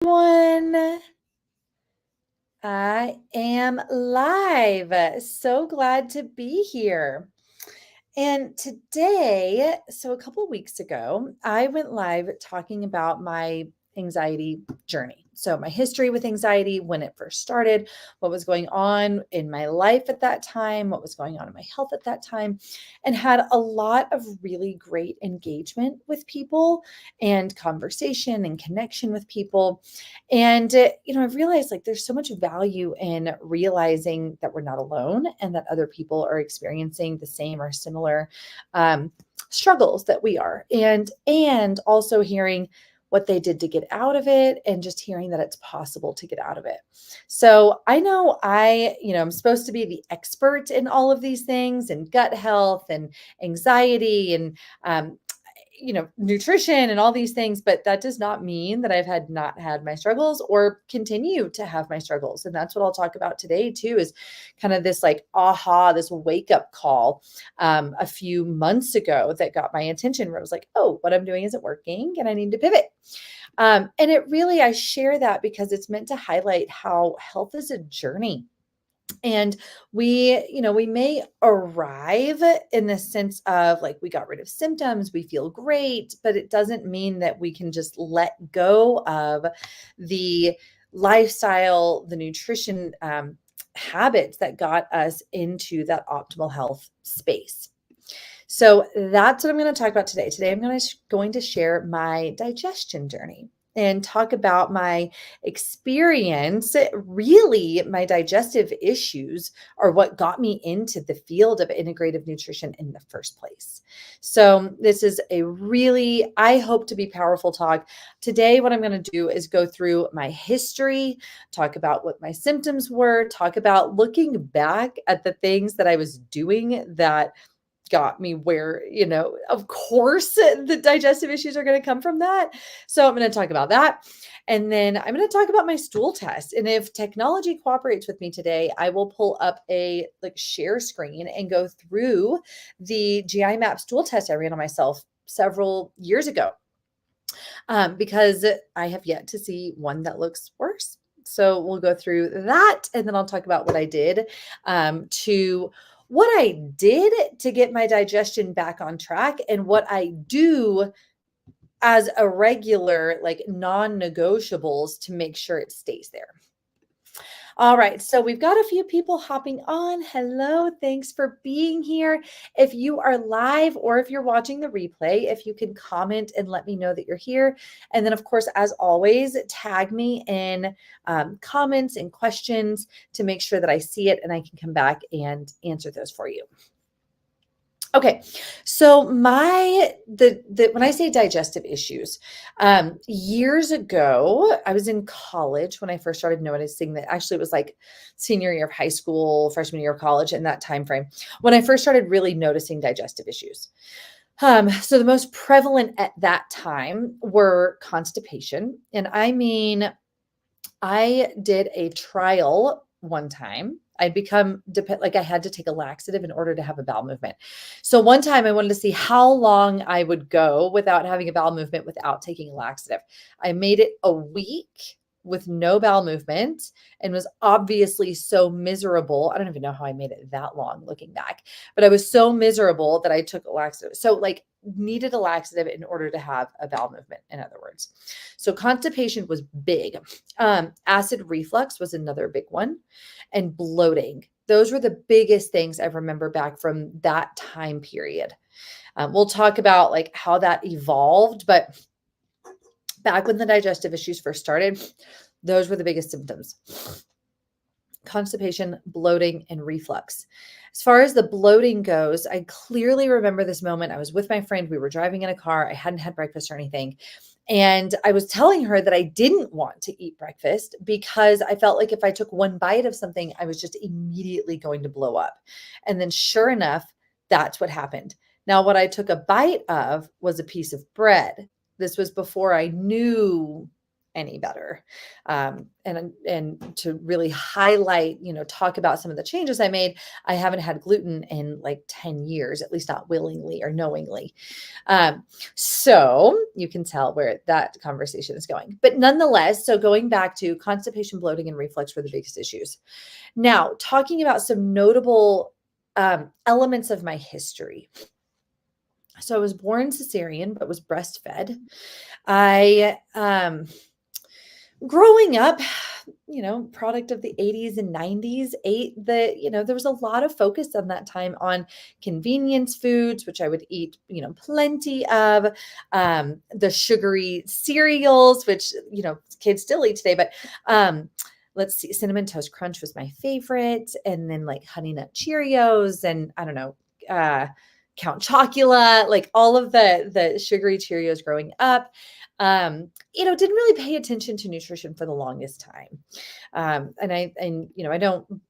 Everyone. I am live. So glad to be here. And today, so a couple of weeks ago, I went live talking about my anxiety journey. So, my history with anxiety, when it first started, what was going on in my life at that time, what was going on in my health at that time, and had a lot of really great engagement with people and conversation and connection with people. And, I've realized like there's so much value in realizing that we're not alone and that other people are experiencing the same or similar um, struggles that we are. And also hearing what they did to get out of it and just hearing that it's possible to get out of it. So I know I'm supposed to be the expert in all of these things and gut health and anxiety and um, nutrition and all these things, but that does not mean that I've not had my struggles or continue to have my struggles. And that's what I'll talk about today too, is kind of this like, this wake up call a few months ago that got my attention where I was like, oh, what I'm doing isn't working and I need to pivot. And I share that because it's meant to highlight how health is a journey. And we may arrive in the sense of like we got rid of symptoms, we feel great, but it doesn't mean that we can just let go of the lifestyle, the nutrition habits that got us into that optimal health space. So that's what I'm going to talk about today. Today, I'm going to share my digestion journey and talk about my experience. Really, my digestive issues are what got me into the field of integrative nutrition in the first place. So this is a really, I hope to be powerful talk. Today, what I'm going to do is go through my history, talk about what my symptoms were, talk about looking back at the things that I was doing that got me where, of course, the digestive issues are going to come from that. So I'm going to talk about that. And then I'm going to talk about my stool test. And if technology cooperates with me today, I will pull up a share screen and go through the GI map stool test I ran on myself several years ago. Because I have yet to see one that looks worse. So we'll go through that. And then I'll talk about what I did what I did to get my digestion back on track and what I do as a regular, like non-negotiables to make sure it stays there. All right, so we've got a few people hopping on. Hello, thanks for being here. If you are live or if you're watching the replay, if you can comment and let me know that you're here. And then, of course, as always, tag me in comments and questions to make sure that I see it and I can come back and answer those for you. Okay, so when I say digestive issues, years ago, I was in college when I first started noticing that. Actually, it was like senior year of high school, freshman year of college, in that time frame when I first started really noticing digestive issues. So the most prevalent at that time were constipation, and I mean, I did a trial one time. I'd become like I had to take a laxative in order to have a bowel movement. So one time I wanted to see how long I would go without having a bowel movement without taking a laxative. I made it a week with no bowel movement and was obviously so miserable. I don't even know how I made it that long looking back, but I was so miserable that I took a laxative. So like needed a laxative in order to have a bowel movement, in other words. So constipation was big. Acid reflux was another big one, and bloating. Those were the biggest things I remember back from that time period. We'll talk about like how that evolved, but back when the digestive issues first started, those were the biggest symptoms: constipation, bloating, and reflux. As far as the bloating goes, I clearly remember this moment. I was with my friend. We were driving in a car. I hadn't had breakfast or anything. And I was telling her that I didn't want to eat breakfast because I felt like if I took one bite of something, I was just immediately going to blow up. And then sure enough, that's what happened. Now, what I took a bite of was a piece of bread. This was before I knew any better. And to really highlight, talk about some of the changes I made, I haven't had gluten in like 10 years, at least not willingly or knowingly. So you can tell where that conversation is going. But nonetheless, so going back to constipation, bloating, and reflux were the biggest issues. Now, talking about some notable elements of my history. So I was born cesarean, but was breastfed. I growing up, product of the 80s and 90s, there was a lot of focus on that time on convenience foods, which I would eat, plenty of, the sugary cereals, which, kids still eat today, but, let's see, Cinnamon Toast Crunch was my favorite. And then like Honey Nut Cheerios and I don't know, Count Chocula, like all of the sugary Cheerios growing up. Didn't really pay attention to nutrition for the longest time. I don't,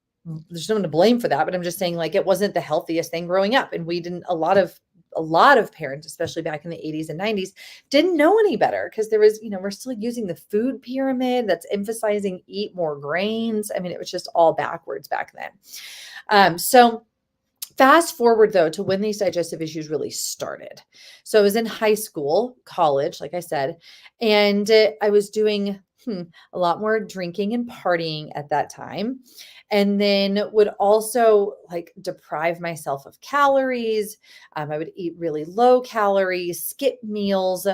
there's no one to blame for that, but I'm just saying like, it wasn't the healthiest thing growing up. And we didn't, a lot of parents, especially back in the 80s and 90s, didn't know any better because there was, we're still using the food pyramid that's emphasizing eat more grains. I mean, it was just all backwards back then. So fast forward though to when these digestive issues really started. So I was in high school, college, like I said, and I was doing a lot more drinking and partying at that time. And then would also like deprive myself of calories. I would eat really low calories, skip meals,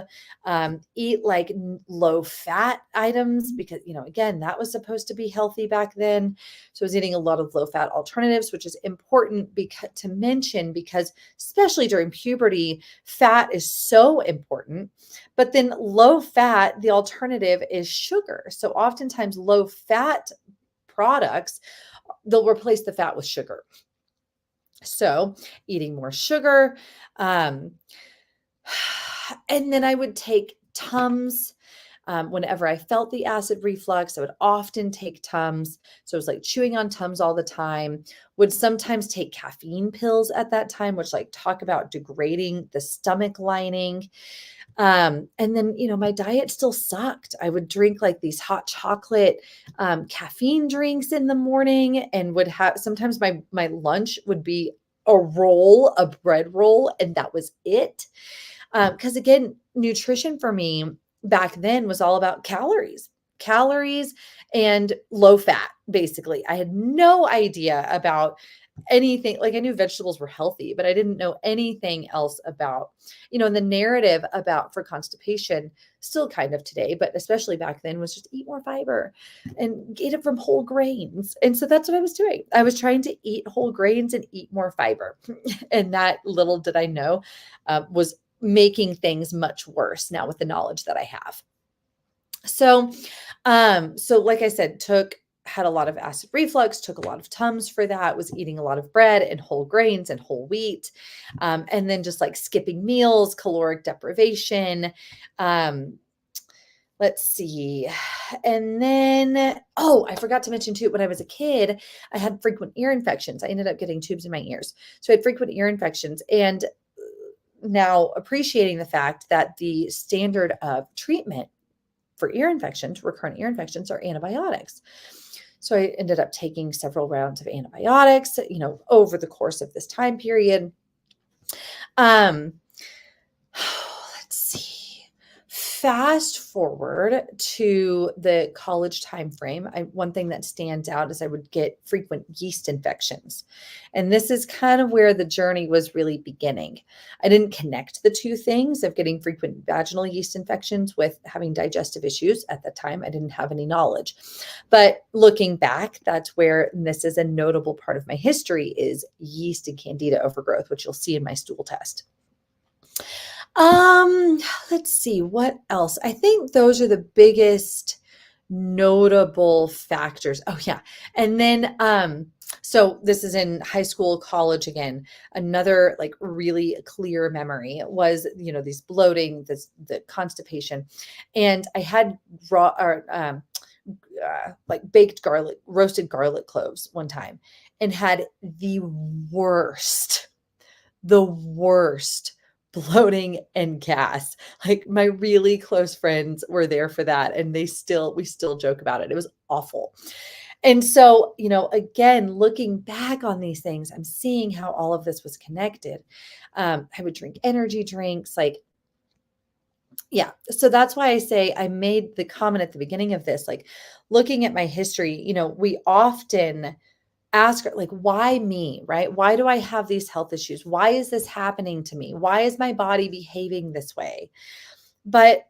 eat like low fat items because, again, that was supposed to be healthy back then. So I was eating a lot of low fat alternatives, which is important to mention because especially during puberty, fat is so important. But then low fat, the alternative is sugar. So oftentimes low fat products, they'll replace the fat with sugar. So eating more sugar. And then I would take Tums. Whenever I felt the acid reflux, I would often take Tums. So it was like chewing on Tums all the time. Would sometimes take caffeine pills at that time, which like talk about degrading the stomach lining. And then, my diet still sucked. I would drink like these hot chocolate, caffeine drinks in the morning and would have, sometimes my lunch would be a bread roll, and that was it. Cause again, nutrition for me back then was all about calories and low fat. Basically, I had no idea about anything. Like I knew vegetables were healthy, but I didn't know anything else about, and the narrative for constipation still kind of today, but especially back then was just eat more fiber and get it from whole grains. And so that's what I was doing. I was trying to eat whole grains and eat more fiber. And that little did I know, was making things much worse now with the knowledge that I have. So like I said, had a lot of acid reflux, took a lot of Tums for that, was eating a lot of bread and whole grains and whole wheat. And then just like skipping meals, caloric deprivation. Let's see. And then, I forgot to mention too, when I was a kid, I had frequent ear infections. I ended up getting tubes in my ears. So I had frequent ear infections, and now appreciating the fact that the standard of treatment for ear infections, recurrent ear infections, are antibiotics. So I ended up taking several rounds of antibiotics, over the course of this time period. Let's see. Fast forward to the college time frame. One thing that stands out is I would get frequent yeast infections. And this is kind of where the journey was really beginning. I didn't connect the two things of getting frequent vaginal yeast infections with having digestive issues. At the time, I didn't have any knowledge. But looking back, that's where, and this is a notable part of my history, is yeast and candida overgrowth, which you'll see in my stool test. Let's see what else. I think those are the biggest notable factors. Oh yeah. And then, so this is in high school, college again. Another like really clear memory was, these bloating, the constipation, and I had raw or like roasted garlic cloves one time, and had the worst bloating, and gas. Like my really close friends were there for that, and we still joke about it. It was awful. And so, again, looking back on these things, I'm seeing how all of this was connected. I would drink energy drinks, like, yeah. So that's why I say I made the comment at the beginning of this, like looking at my history, we often ask, like, why me, right? Why do I have these health issues? Why is this happening to me? Why is my body behaving this way? But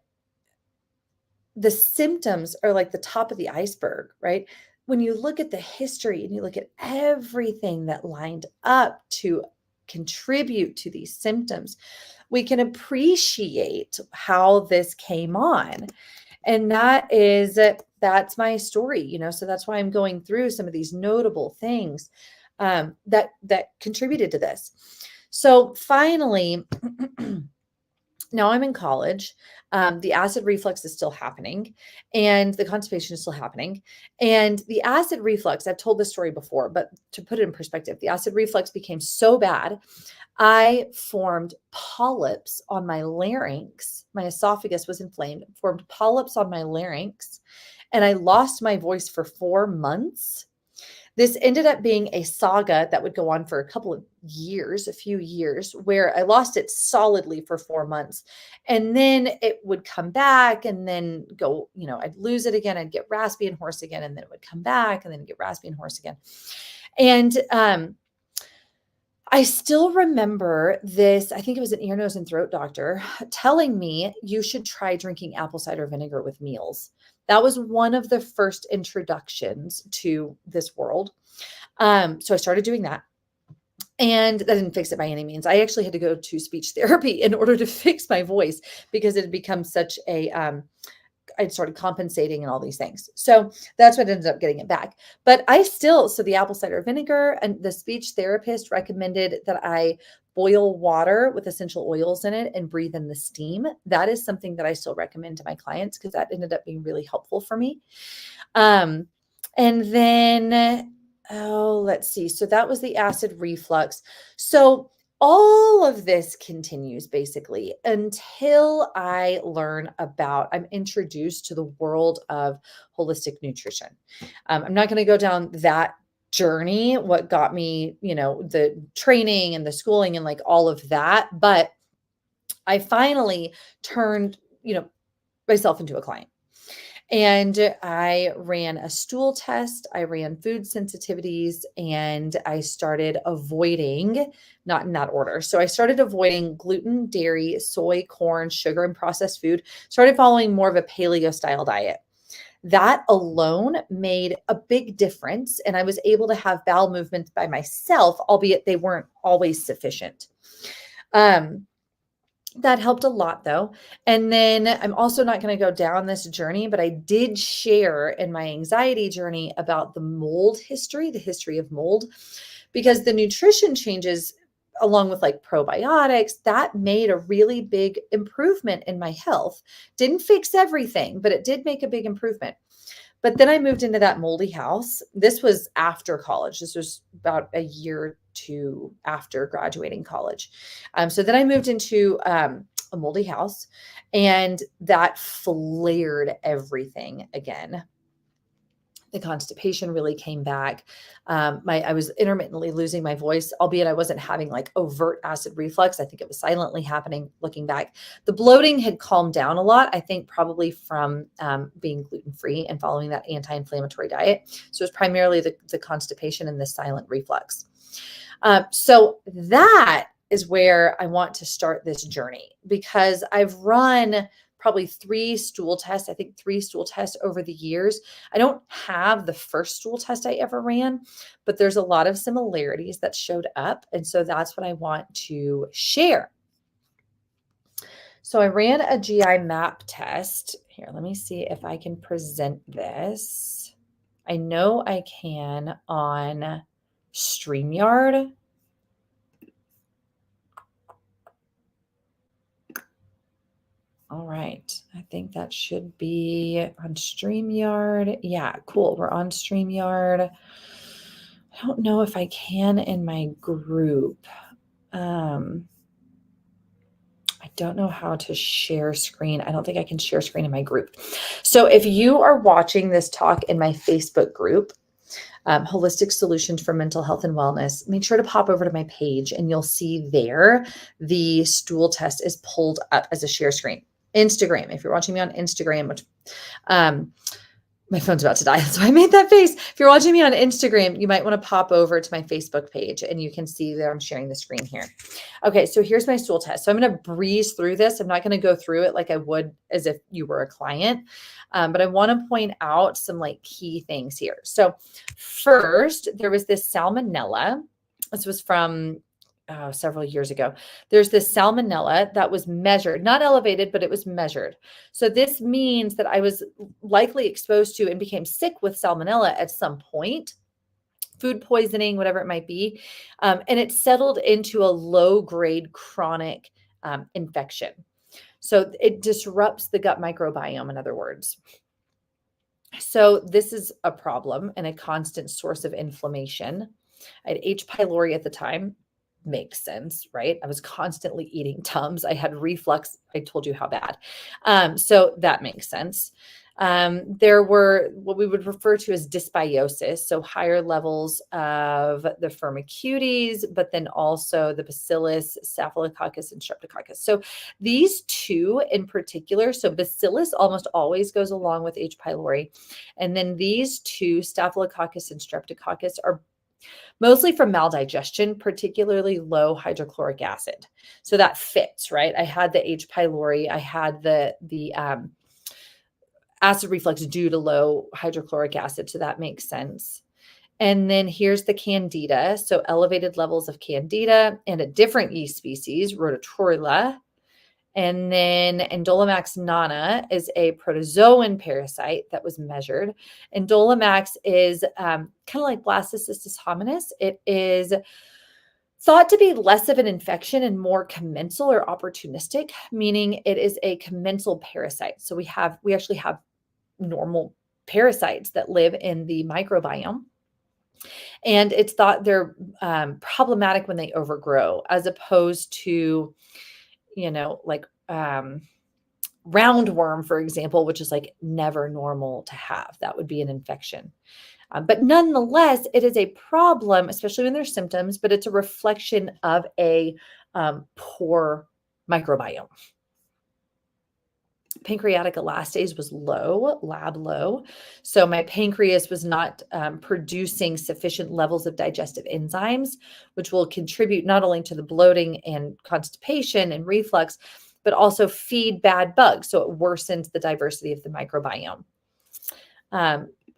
the symptoms are like the top of the iceberg, right? When you look at the history and you look at everything that lined up to contribute to these symptoms, we can appreciate how this came on. And that's my story, so that's why I'm going through some of these notable things that contributed to this. So finally, now I'm in college. The acid reflux is still happening, and the constipation is still happening. And the acid reflux, I've told this story before, but to put it in perspective, the acid reflux became so bad, I formed polyps on my larynx. My esophagus was inflamed, formed polyps on my larynx, and I lost my voice for 4 months. This ended up being a saga that would go on for a few years, where I lost it solidly for 4 months. And then it would come back and then go, I'd lose it again. I'd get raspy and hoarse again. And then it would come back and then get raspy and hoarse again. And I still remember this. I think it was an ear, nose, and throat doctor telling me you should try drinking apple cider vinegar with meals. That was one of the first introductions to this world. So I started doing that. And that didn't fix it by any means. I actually had to go to speech therapy in order to fix my voice, because it had become such I'd started compensating and all these things. So that's what ended up getting it back. But so the apple cider vinegar, and the speech therapist recommended that I boil water with essential oils in it and breathe in the steam. That is something that I still recommend to my clients, because that ended up being really helpful for me. And then, let's see. So that was the acid reflux. So all of this continues basically until I'm introduced to the world of holistic nutrition. I'm not going to go down that journey, what got me, the training and the schooling and like all of that. But I finally turned, myself into a client. And I ran a stool test, I ran food sensitivities, and I started avoiding, not in that order. So I started avoiding gluten, dairy, soy, corn, sugar, and processed food, started following more of a paleo style diet. That alone made a big difference. And I was able to have bowel movements by myself, albeit they weren't always sufficient. That helped a lot though. And then I'm also not going to go down this journey, but I did share in my anxiety journey about the history of mold, because the nutrition changes along with like probiotics, that made a really big improvement in my health. Didn't fix everything, but it did make a big improvement. But then I moved into that moldy house. This was after college. This was about a year or two after graduating college. So then I moved into a moldy house, and that flared everything again. The constipation really came back. I was intermittently losing my voice, albeit I wasn't having like overt acid reflux. I think it was silently happening looking back. The bloating had calmed down a lot, I think probably from being gluten-free and following that anti-inflammatory diet. So it was primarily the constipation and the silent reflux. So that is where I want to start this journey, because I've run probably 3 stool tests. I think 3 stool tests over the years. I don't have the first stool test I ever ran, but there's a lot of similarities that showed up. And so that's what I want to share. So I ran a GI map test. Here, let me see if I can present this. I know I can on StreamYard. All right. I think that should be on StreamYard. Yeah, cool. We're on StreamYard. I don't know if I can in my group. don't know how to share screen. I don't think I can share screen in my group. So if you are watching this talk in my Facebook group, Holistic Solutions for Mental Health and Wellness, make sure to pop over to my page and you'll see there the stool test is pulled up as a share screen. Instagram, if you're watching me on Instagram, which my phone's about to die, so I made that face. If you're watching me on Instagram, you might want to pop over to my Facebook page and you can see that I'm sharing the screen here. Okay, so here's my stool test. So I'm going to breeze through this. I'm not going to go through it like I would as if you were a client, but I want to point out some like key things here. So first, there was this salmonella. This was from several years ago. There's this salmonella that was measured, not elevated, but it was measured. So this means that I was likely exposed to and became sick with salmonella at some point, food poisoning, whatever it might be. And it settled into a low-grade chronic infection. So it disrupts the gut microbiome, in other words. So this is a problem and a constant source of inflammation. I had H. pylori at the time. Makes sense, right? I was constantly eating Tums. I had reflux. I told you how bad. So that makes sense. There were what we would refer to as dysbiosis, so higher levels of the Firmicutes, but then also the Bacillus, Staphylococcus, and Streptococcus. So these two in particular, so Bacillus almost always goes along with H. pylori, and then these two, Staphylococcus and Streptococcus, are mostly from maldigestion, particularly low hydrochloric acid. So that fits, right? I had the H. pylori, I had the acid reflux due to low hydrochloric acid. So that makes sense. And then here's the Candida. So elevated levels of Candida and a different yeast species, Rhodotorula. And then Endolimax nana is a protozoan parasite that was measured. Endolimax is kind of like Blastocystis hominis. It is thought to be less of an infection and more commensal or opportunistic, meaning it is a commensal parasite. So we actually have normal parasites that live in the microbiome. And it's thought they're problematic when they overgrow, as opposed to like roundworm, for example, which is like never normal to have. That would be an infection. But nonetheless, it is a problem, especially when there's symptoms, but it's a reflection of a poor microbiome. Pancreatic elastase was low, lab low. So my pancreas was not producing sufficient levels of digestive enzymes, which will contribute not only to the bloating and constipation and reflux, but also feed bad bugs. So it worsens the diversity of the microbiome.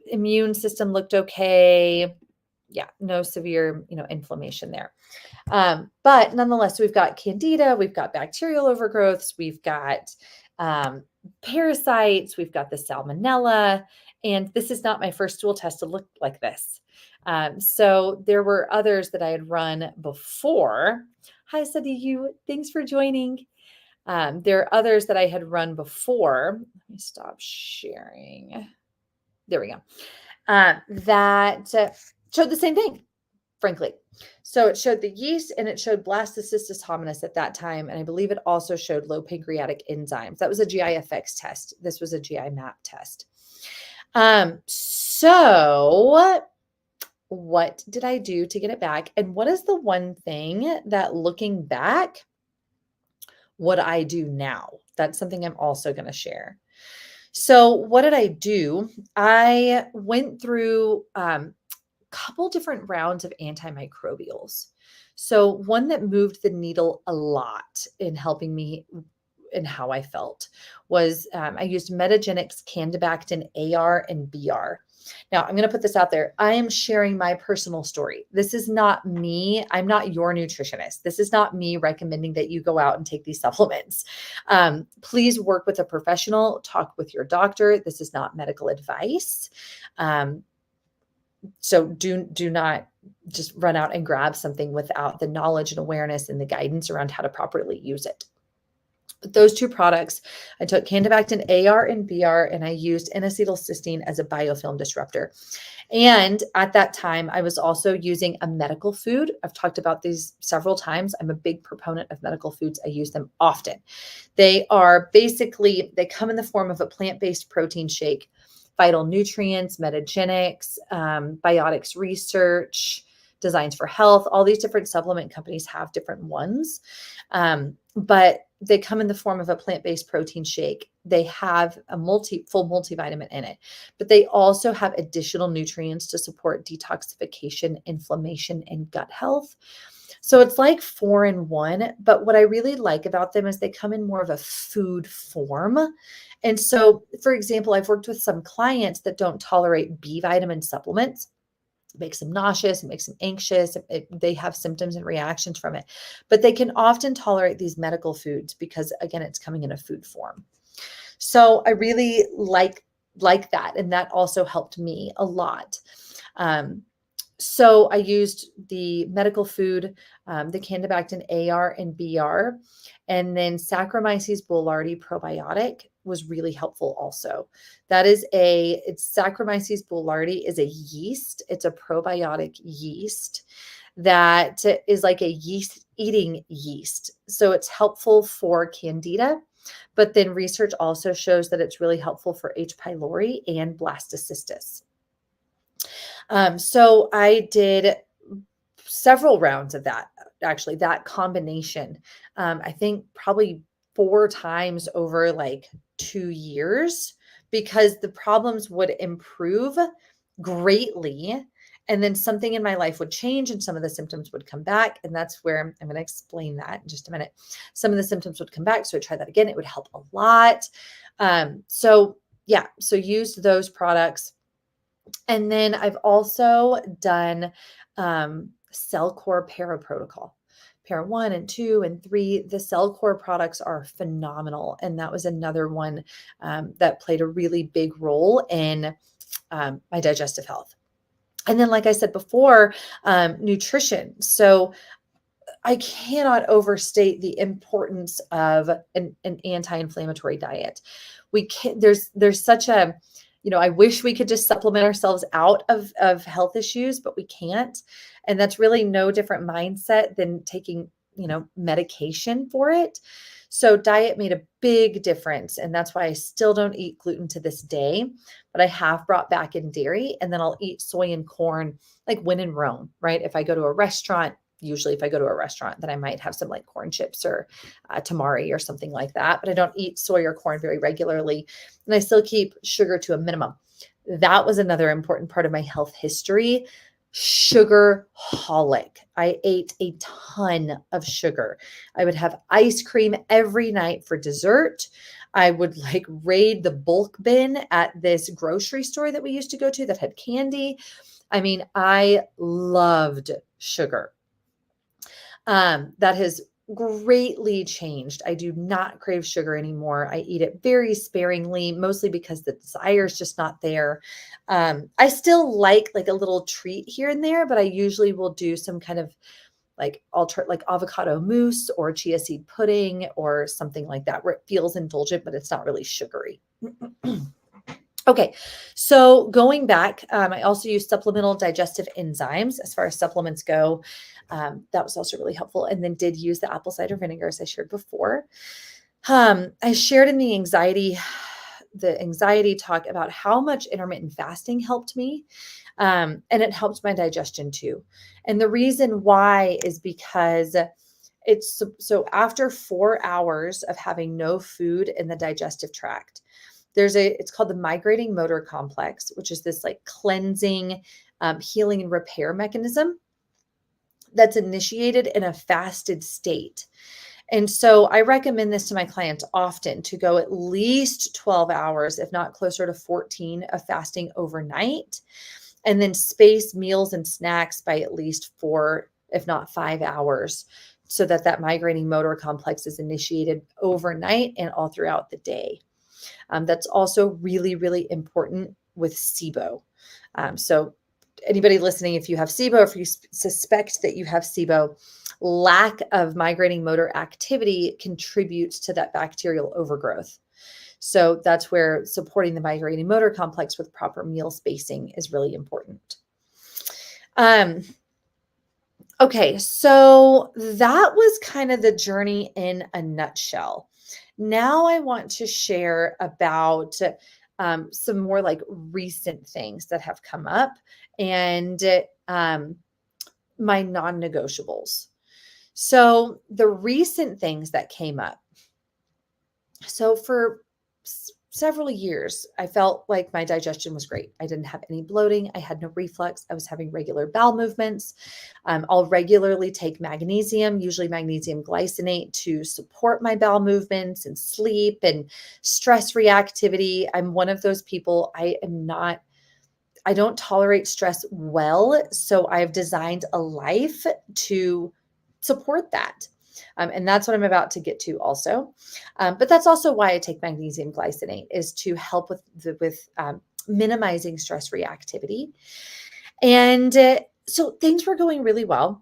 Immune system looked okay. Yeah, no severe, inflammation there. But nonetheless, we've got Candida, we've got bacterial overgrowths, we've got parasites, we've got the salmonella, and this is not my first stool test to look like this. So there were others that I had run before. Hi, Sadiyu, thanks for joining. There are others that I had run before. Let me stop sharing. There we go. That showed the same thing, frankly. So it showed the yeast and it showed Blastocystis hominis at that time. And I believe it also showed low pancreatic enzymes. That was a GI-FX test. This was a GI map test. So what did I do to get it back? And what is the one thing that, looking back, what I do now? That's something I'm also going to share. So what did I do? I went through couple different rounds of antimicrobials. So one that moved the needle a lot in helping me in how I felt was I used Metagenics, Candibactin AR and BR. Now I'm going to put this out there. I am sharing my personal story. This is not me. I'm not your nutritionist. This is not me recommending that you go out and take these supplements. Please work with a professional, talk with your doctor. This is not medical advice. So do not just run out and grab something without the knowledge and awareness and the guidance around how to properly use it. Those two products, I took Candibactin AR and BR, and I used N-acetylcysteine as a biofilm disruptor. And at that time, I was also using a medical food. I've talked about these several times. I'm a big proponent of medical foods. I use them often. They are basically, they come in the form of a plant-based protein shake, vital nutrients, metagenics, biotics research, designs for health. All these different supplement companies have different ones. But they come in the form of a plant-based protein shake. They have a full multivitamin in it, but they also have additional nutrients to support detoxification, inflammation, and gut health. So it's like 4-in-1, but what I really like about them is they come in more of a food form. And so, for example, I've worked with some clients that don't tolerate B vitamin supplements. It makes them nauseous, it makes them anxious, they have symptoms and reactions from it. But they can often tolerate these medical foods because, again, it's coming in a food form. So I really like that, and that also helped me a lot. So I used the medical food, the Candibactin AR and BR, and then Saccharomyces boulardii probiotic was really helpful also. Saccharomyces boulardii is a yeast. It's a probiotic yeast that is like a yeast-eating yeast. So it's helpful for candida, but then research also shows that it's really helpful for H. pylori and blastocystis. So I did several rounds of that, actually, that combination. I think probably 4 times over like 2 years, because the problems would improve greatly. And then something in my life would change and some of the symptoms would come back. And that's where I'm going to explain that in just a minute. Some of the symptoms would come back. So I tried that again. It would help a lot. So used those products. And then I've also done Cellcore Para Protocol. Para 1 and 2 and 3, the Cellcore products are phenomenal. And that was another one that played a really big role in my digestive health. And then, like I said before, nutrition. So I cannot overstate the importance of an anti-inflammatory diet. There's such a, I wish we could just supplement ourselves out of health issues, but we can't. And that's really no different mindset than taking, medication for it. So diet made a big difference. And that's why I still don't eat gluten to this day, but I have brought back in dairy, and then I'll eat soy and corn, like when in Rome, right? If I go to a restaurant, then I might have some like corn chips or tamari or something like that. But I don't eat soy or corn very regularly. And I still keep sugar to a minimum. That was another important part of my health history. Sugarholic. I ate a ton of sugar. I would have ice cream every night for dessert. I would like raid the bulk bin at this grocery store that we used to go to that had candy. I mean, I loved sugar. That has greatly changed. I do not crave sugar anymore. I eat it very sparingly, mostly because the desire is just not there. I still like a little treat here and there, but I usually will do some kind of like avocado mousse or chia seed pudding or something like that, where it feels indulgent, but it's not really sugary. Okay, so going back, I also use supplemental digestive enzymes as far as supplements go. That was also really helpful. And then did use the apple cider vinegar, as I shared before. I shared in the anxiety talk about how much intermittent fasting helped me. And it helped my digestion too. And the reason why is because so after 4 hours of having no food in the digestive tract, it's called the migrating motor complex, which is this like cleansing, healing and repair mechanism that's initiated in a fasted state. And so I recommend this to my clients often, to go at least 12 hours, if not closer to 14, of fasting overnight, and then space meals and snacks by at least 4, if not 5 hours, so that migrating motor complex is initiated overnight and all throughout the day. That's also really, really important with SIBO. So anybody listening, if you have SIBO, if you suspect that you have SIBO, lack of migrating motor activity contributes to that bacterial overgrowth. So that's where supporting the migrating motor complex with proper meal spacing is really important. Okay, so that was kind of the journey in a nutshell. Now I want to share about some more like recent things that have come up and my non-negotiables. So the recent things that came up. So for several years, I felt like my digestion was great. I didn't have any bloating. I had no reflux. I was having regular bowel movements. I'll regularly take magnesium, usually magnesium glycinate, to support my bowel movements and sleep and stress reactivity. I'm one of those people. I don't tolerate stress well. So I've designed a life to support that. And that's what I'm about to get to also. But that's also why I take magnesium glycinate, is to help with minimizing stress reactivity. And so things were going really well.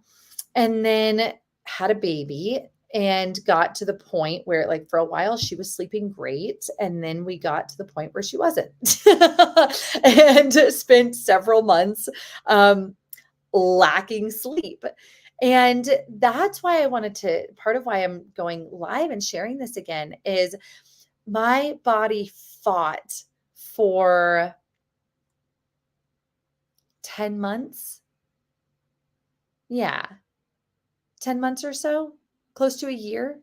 And then had a baby and got to the point where, like, for a while she was sleeping great. And then we got to the point where she wasn't and spent several months lacking sleep. And that's why I wanted to, part of why I'm going live and sharing this again is my body fought for 10 months. Yeah, 10 months or so, close to a year,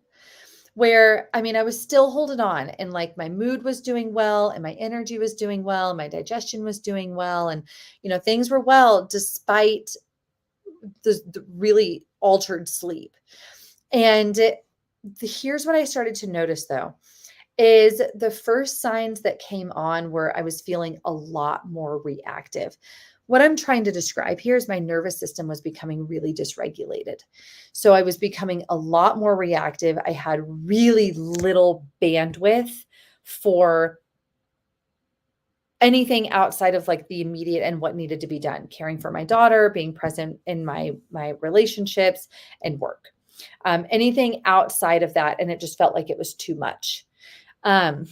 where, I mean, I was still holding on, and like my mood was doing well and my energy was doing well, and my digestion was doing well. And, things were well despite the really altered sleep. And here's what I started to notice, though, is the first signs that came on were I was feeling a lot more reactive. What I'm trying to describe here is my nervous system was becoming really dysregulated. So I was becoming a lot more reactive. I had really little bandwidth for anything outside of like the immediate and what needed to be done, caring for my daughter, being present in my relationships and work, anything outside of that. And it just felt like it was too much. And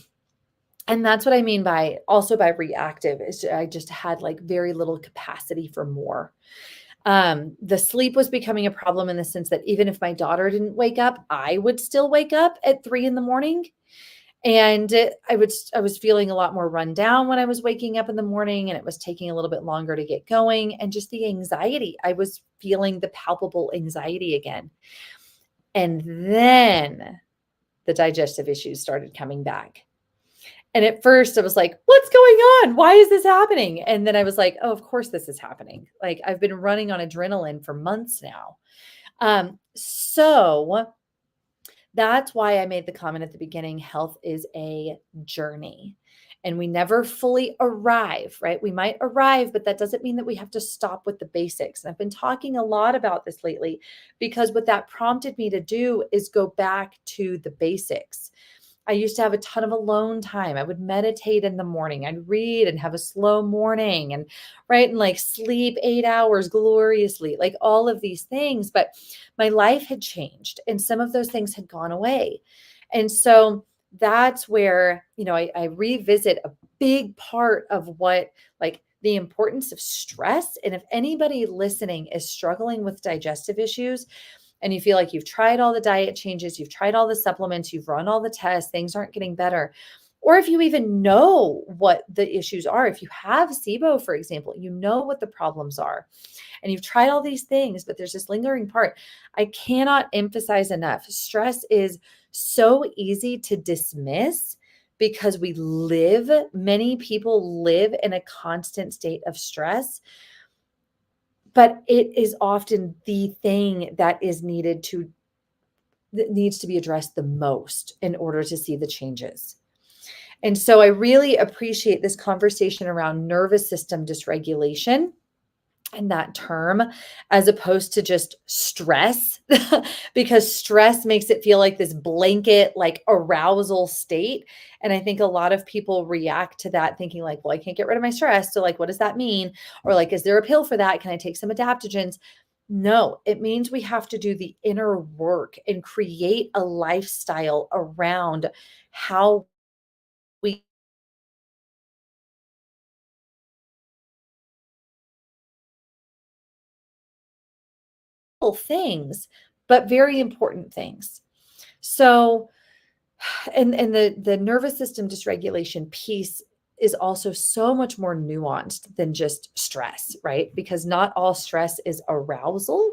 that's what I mean by reactive, is I just had like very little capacity for more. The sleep was becoming a problem in the sense that even if my daughter didn't wake up, I would still wake up at 3 a.m. And I was feeling a lot more run down when I was waking up in the morning, and it was taking a little bit longer to get going. And just the anxiety, I was feeling the palpable anxiety again. And then the digestive issues started coming back. And at first I was like, what's going on? Why is this happening? And then I was like, oh, of course this is happening. Like, I've been running on adrenaline for months now. So that's why I made the comment at the beginning, health is a journey and we never fully arrive, right? We might arrive, but that doesn't mean that we have to stop with the basics. And I've been talking a lot about this lately because what that prompted me to do is go back to the basics. I used to have a ton of alone time. I would meditate in the morning. I'd read and have a slow morning and like sleep 8 hours gloriously, like all of these things. But my life had changed and some of those things had gone away. And so that's where, I revisit a big part of what, like, the importance of stress. And if anybody listening is struggling with digestive issues, and you feel like you've tried all the diet changes, you've tried all the supplements, you've run all the tests, things aren't getting better. Or if you even know what the issues are, if you have SIBO, for example, you know what the problems are, and you've tried all these things, but there's this lingering part. I cannot emphasize enough. Stress is so easy to dismiss because many people live in a constant state of stress. But it is often the thing that needs to be addressed the most in order to see the changes. And so I really appreciate this conversation around nervous system dysregulation in that term, as opposed to just stress, because stress makes it feel like this blanket, like arousal state. And I think a lot of people react to that thinking like, well, I can't get rid of my stress. So like, what does that mean? Or like, is there a pill for that? Can I take some adaptogens? No, it means we have to do the inner work and create a lifestyle around how we feel things, but very important things. So, and the nervous system dysregulation piece is also so much more nuanced than just stress, right? Because not all stress is arousal.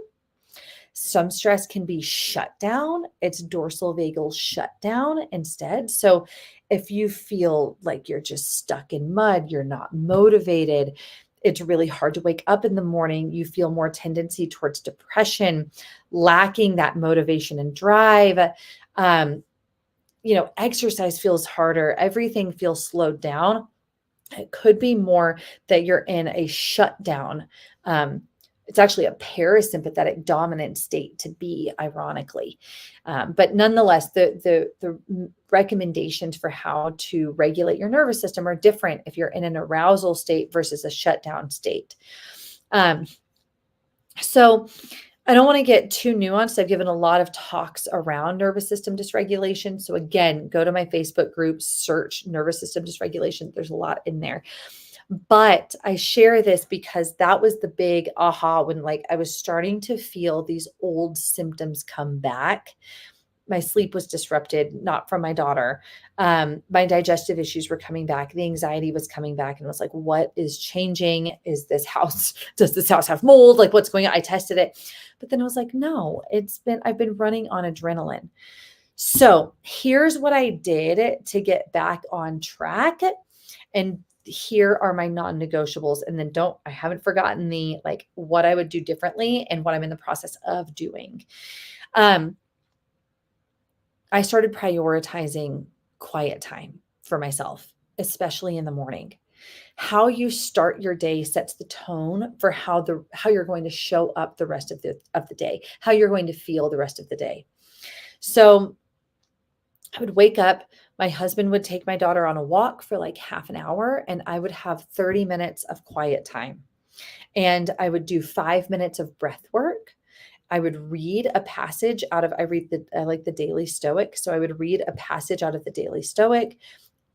Some stress can be shut down. It's dorsal vagal shutdown instead. So if you feel like you're just stuck in mud, you're not motivated, it's really hard to wake up in the morning, you feel more tendency towards depression, lacking that motivation and drive. Um, exercise feels harder, everything feels slowed down. It could be more that you're in a shutdown. It's actually a parasympathetic dominant state to be, ironically. But nonetheless, the recommendations for how to regulate your nervous system are different if you're in an arousal state versus a shutdown state. Um, so I don't want to get too nuanced. I've given a lot of talks around nervous system dysregulation. So again, go to my Facebook group, search nervous system dysregulation. There's a lot in there. But I share this because that was the big aha when like I was starting to feel these old symptoms come back. My sleep was disrupted, not from my daughter. My digestive issues were coming back. The anxiety was coming back, and I was like, what is changing? Is this house, does this house have mold? Like, what's going on? I tested it. But then I was like, no, I've been running on adrenaline. So here's what I did to get back on track. And here are my non-negotiables. And then I haven't forgotten the like what I would do differently and what I'm in the process of doing. I started prioritizing quiet time for myself, especially in the morning. How you start your day sets the tone for how you're going to show up the rest of the day, how you're going to feel the rest of the day. So I would wake up, my husband would take my daughter on a walk for like half an hour, and I would have 30 minutes of quiet time. And I would do 5 minutes of breath work. I would read a passage I like the Daily Stoic. So I would read a passage out of the Daily Stoic.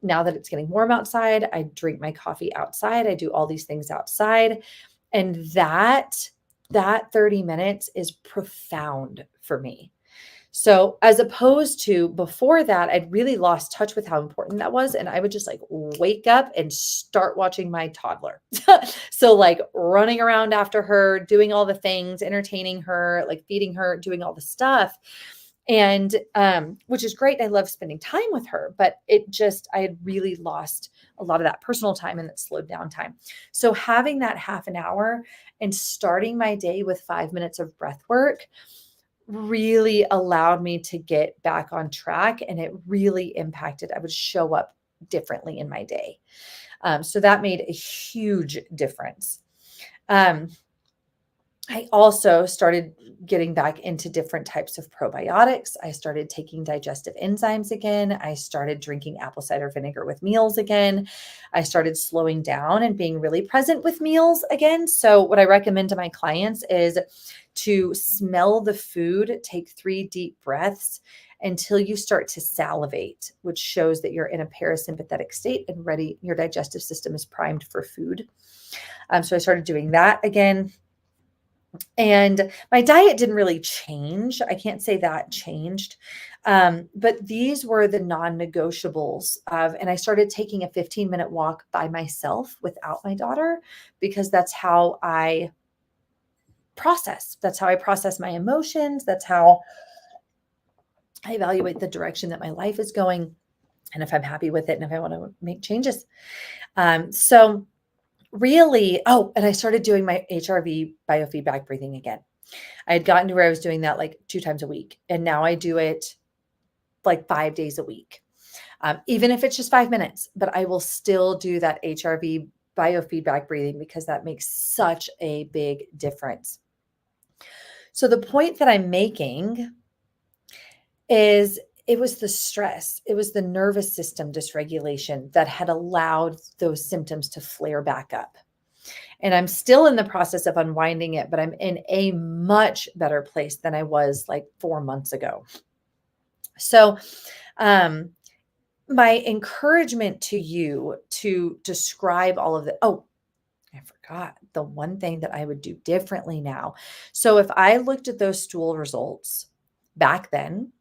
Now that it's getting warm outside, I drink my coffee outside. I do all these things outside. And that 30 minutes is profound for me. So as opposed to before that, I'd really lost touch with how important that was. And I would just like wake up and start watching my toddler. So like running around after her, doing all the things, entertaining her, like feeding her, doing all the stuff. And which is great. I love spending time with her, but I had really lost a lot of that personal time and that slowed down time. So having that half an hour and starting my day with 5 minutes of breath work really allowed me to get back on track, and it really impacted. I would show up differently in my day. So that made a huge difference. I also started getting back into different types of probiotics. I started taking digestive enzymes again. I started drinking apple cider vinegar with meals again. I started slowing down and being really present with meals again. So what I recommend to my clients is to smell the food, take 3 deep breaths until you start to salivate, which shows that you're in a parasympathetic state and ready. Your digestive system is primed for food. So I started doing that again. And my diet didn't really change. I can't say that changed. But these were the non-negotiables and I started taking a 15-minute walk by myself without my daughter, because that's how I process. That's how I process my emotions. That's how I evaluate the direction that my life is going, and if I'm happy with it and if I want to make changes. So really, and I started doing my HRV biofeedback breathing again. I had gotten to where I was doing that like 2 times a week. And now I do it like 5 days a week. Even if it's just 5 minutes, but I will still do that HRV biofeedback breathing because that makes such a big difference. So the point that I'm making is it was the stress, it was the nervous system dysregulation that had allowed those symptoms to flare back up. And I'm still in the process of unwinding it, but I'm in a much better place than I was like 4 months ago. So, my encouragement to you to describe all of the, oh, I forgot the one thing that I would do differently now. So if I looked at those stool results back then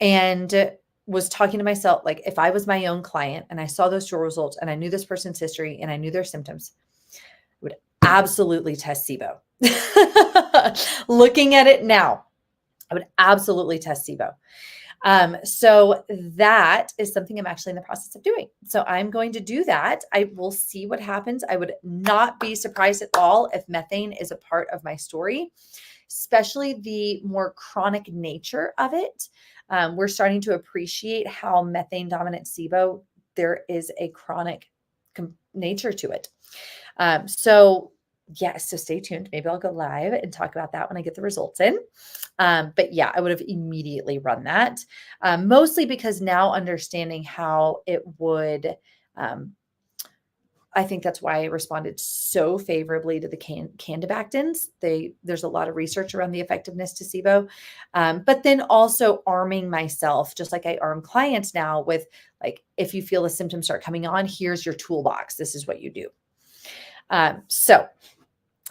and was talking to myself, like if I was my own client and I saw those stool results and I knew this person's history and I knew their symptoms, I would absolutely test SIBO. Looking at it now, I would absolutely test SIBO. So that is something I'm actually in the process of doing. So I'm going to do that. I will see what happens. I would not be surprised at all if methane is a part of my story, especially the more chronic nature of it. We're starting to appreciate how methane dominant SIBO, there is a chronic nature to it. So yes, so stay tuned. Maybe I'll go live and talk about that when I get the results in. But yeah, I would have immediately run that, mostly because now understanding how it would, I think that's why I responded so favorably to the candibactins. There's a lot of research around the effectiveness to SIBO, but then also arming myself, just like I arm clients now with like, if you feel the symptoms start coming on, here's your toolbox. This is what you do. So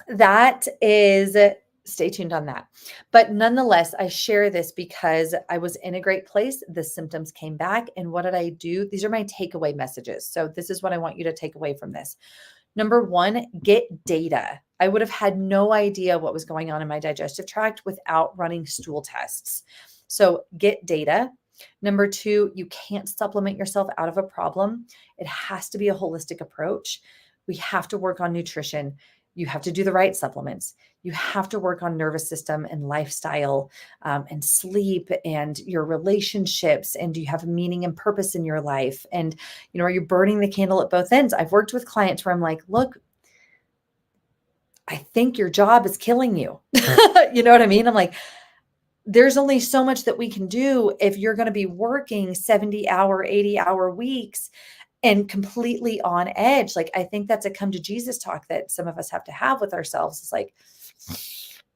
that is, stay tuned on that. But nonetheless, I share this because I was in a great place. The symptoms came back. And what did I do? These are my takeaway messages. So this is what I want you to take away from this. Number one, get data. I would have had no idea what was going on in my digestive tract without running stool tests. So get data. Number two, you can't supplement yourself out of a problem. It has to be a holistic approach. We have to work on nutrition. You have to do the right supplements. You have to work on nervous system and lifestyle, and sleep and your relationships. And do you have meaning and purpose in your life? And, are you burning the candle at both ends? I've worked with clients where I'm like, look, I think your job is killing you. You know what I mean? I'm like, there's only so much that we can do if you're going to be working 70-hour, 80-hour weeks and completely on edge. Like, I think that's a come to Jesus talk that some of us have to have with ourselves. It's like,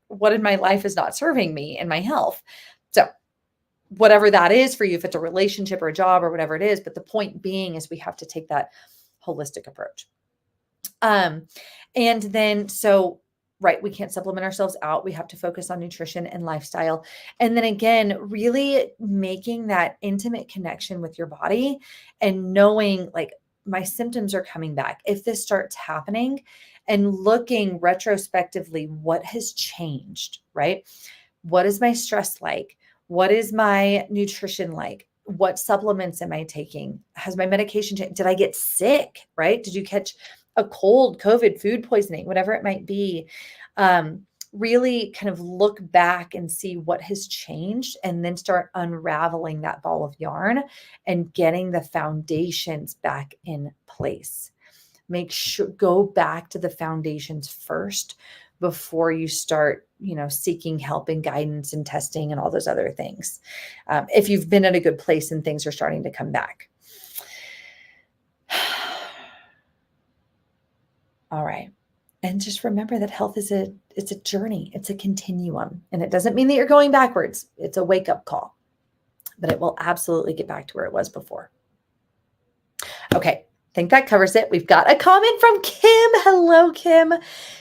what in my life is not serving me and my health? So whatever that is for you, if it's a relationship or a job or whatever it is, but the point being is we have to take that holistic approach. And then, so right, we can't supplement ourselves out. We have to focus on nutrition and lifestyle. And then again, really making that intimate connection with your body and knowing like my symptoms are coming back. If this starts happening and looking retrospectively, what has changed, right? What is my stress like? What is my nutrition like? What supplements am I taking? Has my medication changed? Did I get sick, right? Did you catch a cold, COVID, food poisoning, whatever it might be? Really kind of look back and see what has changed and then start unraveling that ball of yarn and getting the foundations back in place. Make sure, go back to the foundations first before you start, seeking help and guidance and testing and all those other things. If you've been at a good place and things are starting to come back. All right. And just remember that health is it's a journey. It's a continuum. And it doesn't mean that you're going backwards. It's a wake-up call, but it will absolutely get back to where it was before. Okay. I think that covers it. We've got a comment from Kim. Hello, Kim.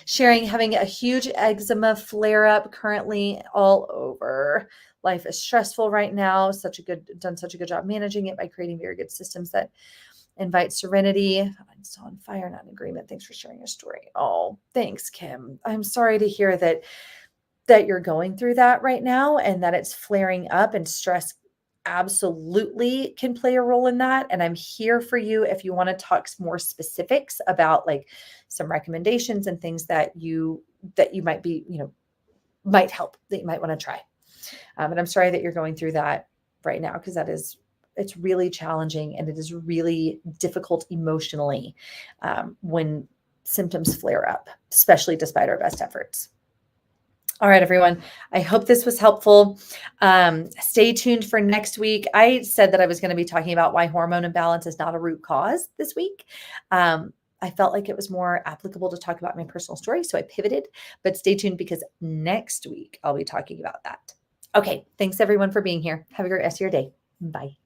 Sharing, having a huge eczema flare-up currently all over. Life is stressful right now. Done such a good job managing it by creating very good systems that invite serenity. I'm still on fire, not in agreement. Thanks for sharing your story. Oh, thanks, Kim. I'm sorry to hear that you're going through that right now and that it's flaring up, and stress absolutely can play a role in that. And I'm here for you if you want to talk more specifics about like some recommendations and things that you might be, might help, that you might want to try. And I'm sorry that you're going through that right now, because that is it's really challenging and it is really difficult emotionally when symptoms flare up, especially despite our best efforts. All right, everyone. I hope this was helpful. Stay tuned for next week. I said that I was going to be talking about why hormone imbalance is not a root cause this week. I felt like it was more applicable to talk about my personal story, so I pivoted, but stay tuned because next week I'll be talking about that. Okay, thanks everyone for being here. Have a great rest of your day. Bye.